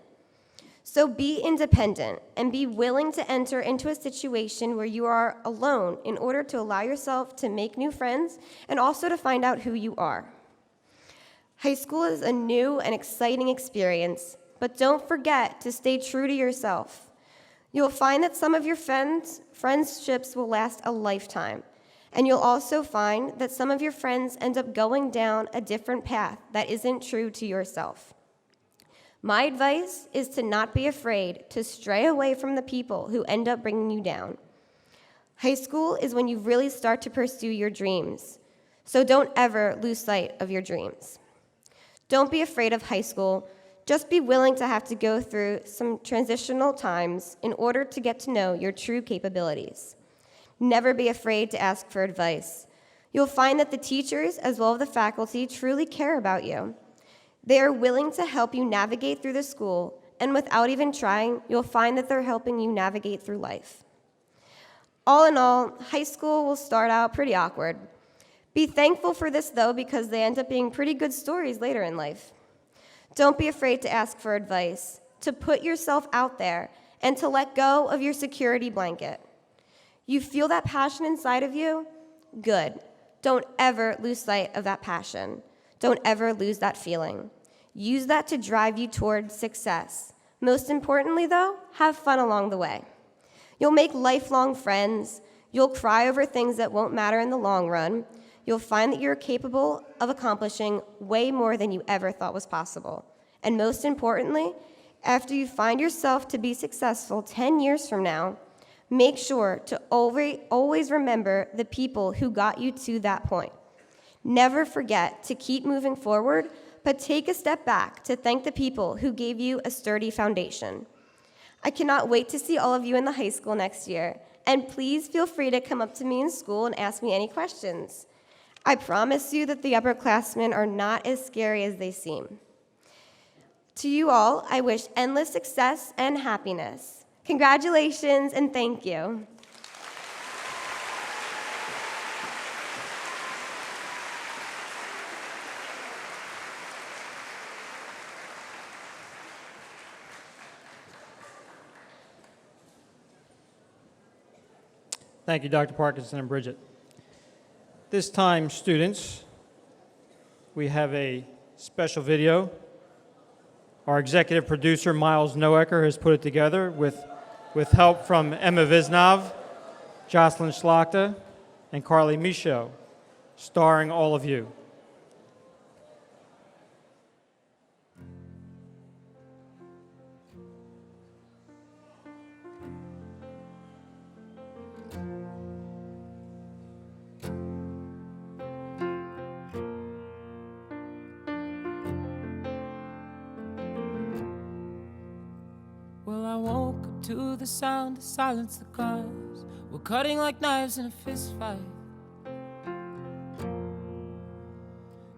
So be independent and be willing to enter into a situation where you are alone in order to allow yourself to make new friends and also to find out who you are. High school is a new and exciting experience, but don't forget to stay true to yourself. You'll find that some of your friendships will last a lifetime, and you'll also find that some of your friends end up going down a different path that isn't true to yourself. My advice is to not be afraid to stray away from the people who end up bringing you down. High school is when you really start to pursue your dreams, so don't ever lose sight of your dreams. Don't be afraid of high school. Just be willing to have to go through some transitional times in order to get to know your true capabilities. Never be afraid to ask for advice. You'll find that the teachers, as well as the faculty, truly care about you. They are willing to help you navigate through the school, and without even trying, you'll find that they're helping you navigate through life. All in all, high school will start out pretty awkward. Be thankful for this, though, because they end up being pretty good stories later in life. Don't be afraid to ask for advice, to put yourself out there, and to let go of your security blanket. You feel that passion inside of you? Good. Don't ever lose sight of that passion. Don't ever lose that feeling. Use that to drive you towards success. Most importantly, though, have fun along the way. You'll make lifelong friends. You'll cry over things that won't matter in the long run. You'll find that you're capable of accomplishing way more than you ever thought was possible. And most importantly, after you find yourself to be successful 10 years from now, make sure to always remember the people who got you to that point. Never forget to keep moving forward, but take a step back to thank the people who gave you a sturdy foundation. I cannot wait to see all of you in the high school next year, and please feel free to come up to me in school and ask me any questions. I promise you that the upperclassmen are not as scary as they seem. To you all, I wish endless success and happiness. Congratulations and thank you. Thank you, Dr. Parkinson and Bridget. This time, students, we have a special video. Our executive producer, Miles Noecker, has put it together with help from Emma Visnov, Jocelyn Schlachta, and Carly Michaud, starring all of you. Well, I woke up to the sound to silence the cars. We're cutting like knives in a fist fight.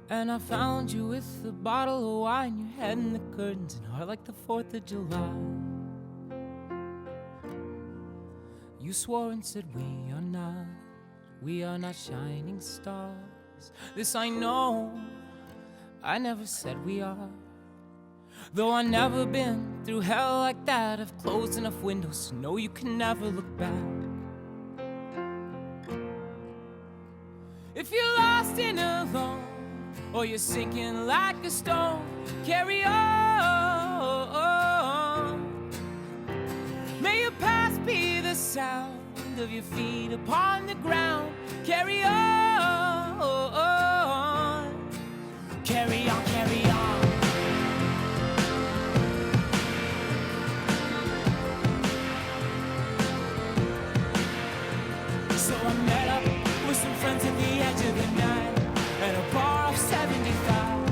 And I found you with a bottle of wine, your head in the curtains, and heart like the 4th of July. You swore and said we are not shining stars. This I know, I never said we are. Though I've never been through hell like that, I've closed enough windows to know you can never look back. If you're lost and alone, or you're sinking like a stone, carry on. May your past be the sound of your feet upon the ground. Carry on. Carry on, carry on. So I met up with some friends at the edge of the night at a bar off 75.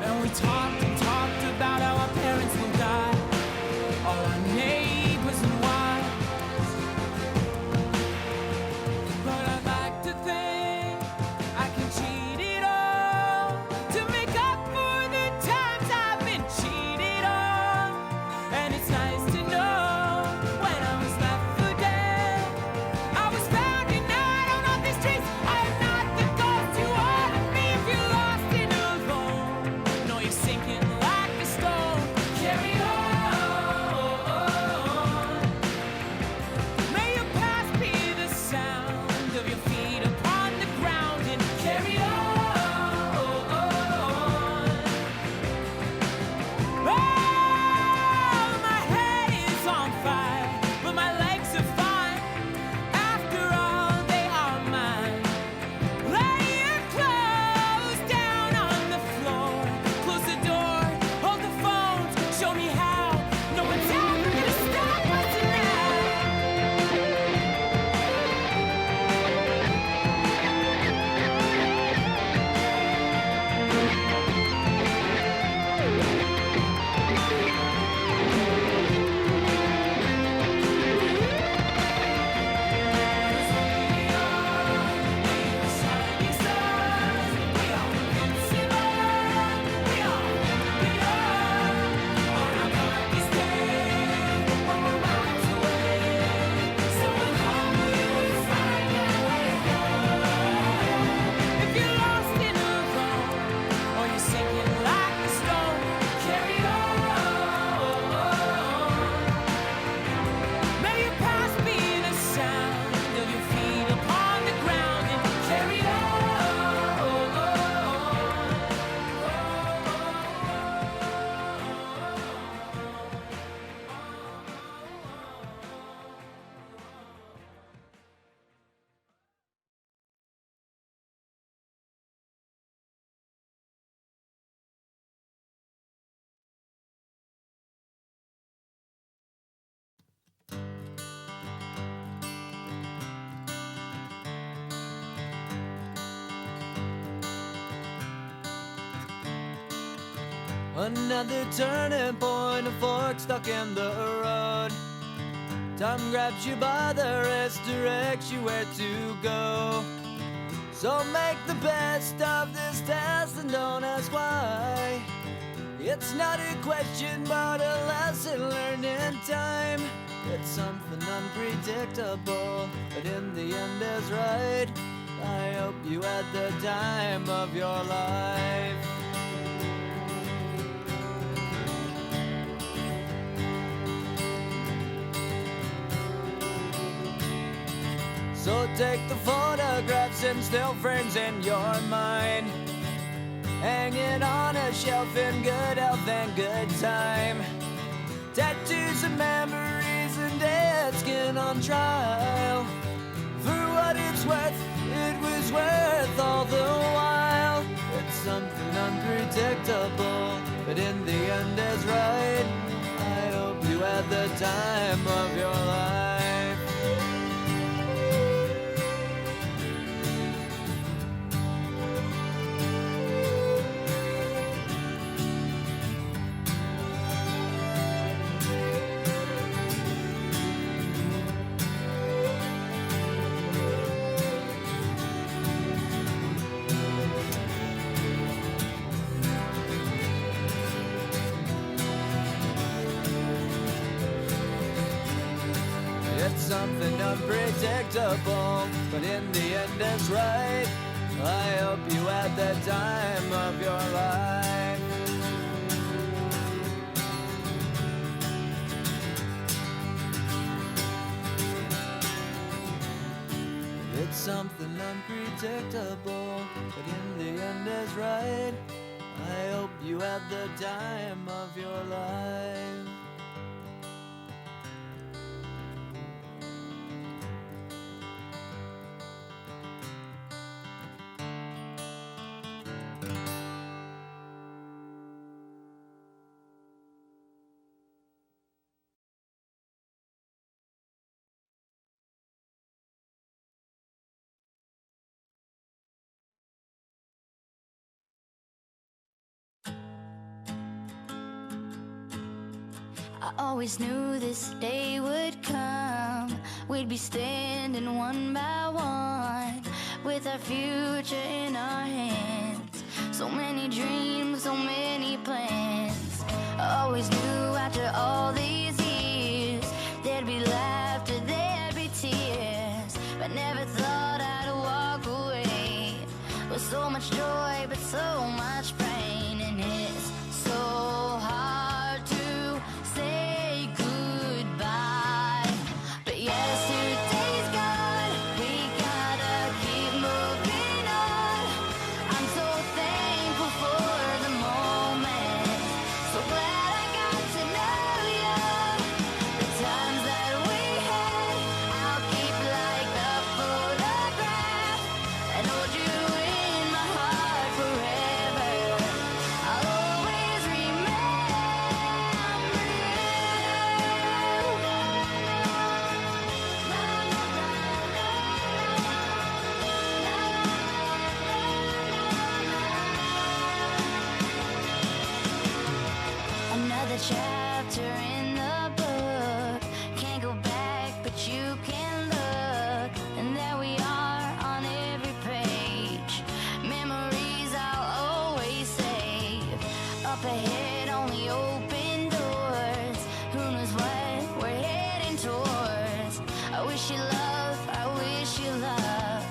And we talked and talked about how our parents will die, all our neighbors and wives. But I'd like to think Another turning point, a fork stuck in the road. Time grabs you by the wrist, directs you where to go. So make the best of this test and don't ask why. It's not a question but a lesson learned in time. It's something unpredictable, but in the end is right. I hope you had the time of your life. So take the photographs and still frames in your mind, hanging on a shelf in good health and good time. Tattoos and memories and dead skin on trial. For what it's worth, it was worth all the while. It's something unpredictable, but in the end is right. I hope you had the time of your life. It's something unpredictable, but in the end it's right. I hope you had the time of your life. It's something unpredictable, but in the end is right. I hope you had the time of your life. I always knew this day would come. We'd be standing one by one, with our future in our hands. So many dreams, so many plans. I always knew after all these years, there'd be laughter, there'd be tears, but never thought I'd walk away with so much joy, but so much pain. And it's so hard to say goodbye, but yesterday's gone. We gotta keep moving on. I'm so thankful for the moment, so glad I got to know you. The times that we had, I'll keep like a photograph and hold you in my heart forever. I'll always remember another chapter in the book. Can't go back, but you can look, and there we are on every page. Memories I'll always save. Up ahead, only open doors. Who knows what we're heading towards? I wish you love, I wish you love.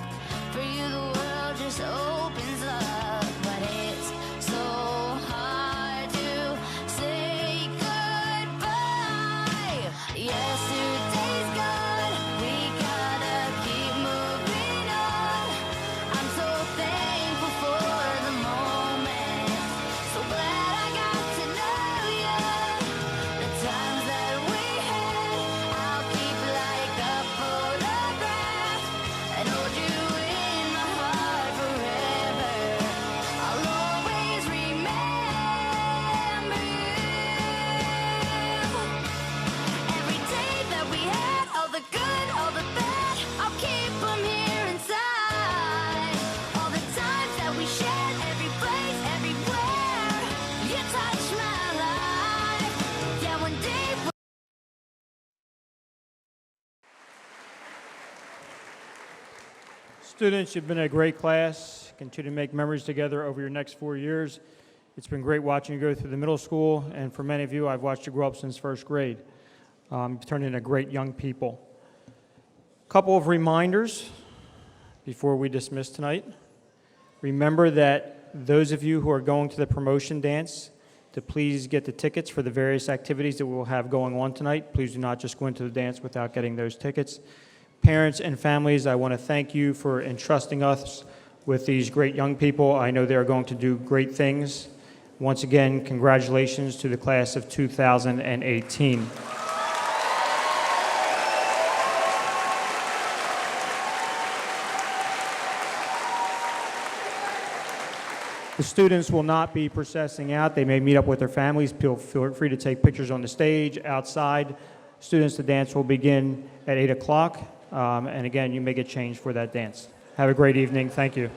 For you, the world just opens up, but it's so hard to say goodbye. Yesterday's gone. We gotta keep moving on. I'm so thankful for the moment, so glad I got Students, you've been a great class. Continue to make memories together over your next 4 years. It's been great watching you go through the middle school, and for many of you, I've watched you grow up since first grade. You've turned into great young people. Couple of reminders before we dismiss tonight. Remember that those of you who are going to the promotion dance, to please get the tickets for the various activities that we will have going on tonight. Please do not just go into the dance without getting those tickets. Parents and families, I want to thank you for entrusting us with these great young people. I know they are going to do great things. Once again, congratulations to the class of 2018. The students will not be processing out. They may meet up with their families. Feel free to take pictures on the stage, outside. Students, the dance will begin at 8 o'clock. And again, you may get changed for that dance. Have a great evening. Thank you.